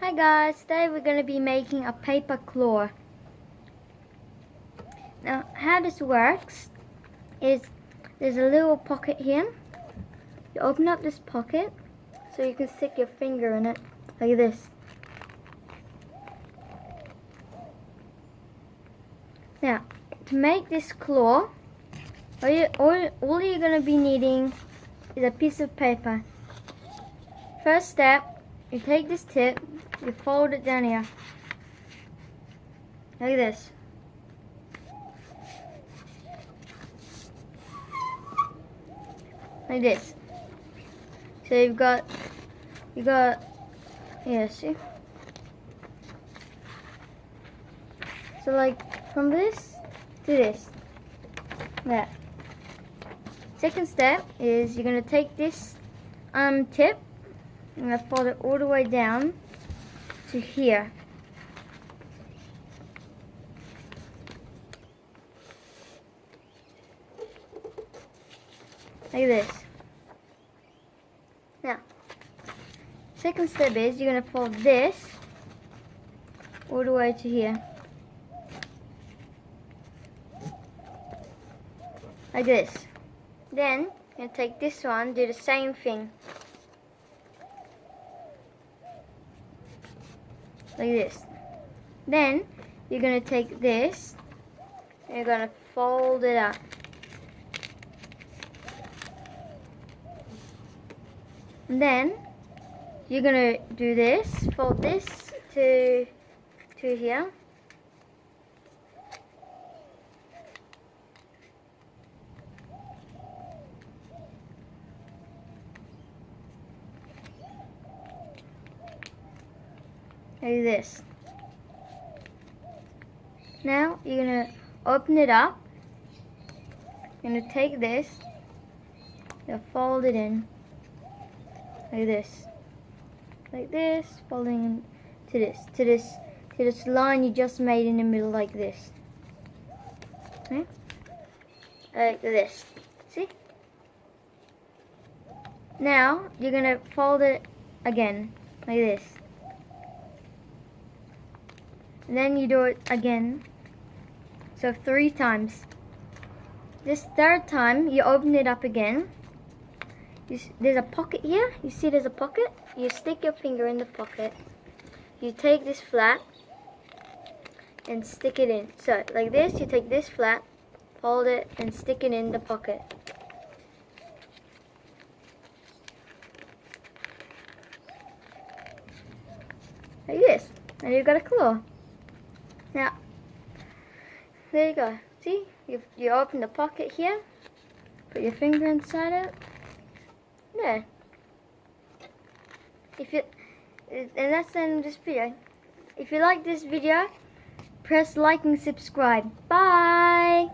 Hi guys, today we're going to be making a paper claw. Now how this works is there's a little pocket here. You open up this pocket so you can stick your finger in it like this. Now to make this claw, all you're going to be needing is a piece of paper. First step, you take this tip, you fold it down here, like this. Like this. So you got, yeah, see? So like from this to this, that. Second step is you're gonna take this tip, I'm going to fold it all the way down to here. Like this. Now, second step is you're going to fold this all the way to here. Like this. Then, you're going to take this one, do the same thing. Like this. Then you're going to take this and you're going to fold it up. And then you're going to do this, fold this to here. Like this. Now you're going to open it up. You're going to take this, you'll fold it in like this. Like this, folding to this line you just made in the middle like this. Okay? Like this. See? Now you're going to fold it again like this. And then you do it again, so 3 times. This third time, you open it up again. There's a pocket here. You see there's a pocket? You stick your finger in the pocket. You take this flat and stick it in. So, like this, you take this flat, fold it, and stick it in the pocket. Like this. And you've got a claw. Now, there you go. See, you open the pocket here, put your finger inside it. There. And that's the end of this video. If you like this video, press like and subscribe. Bye.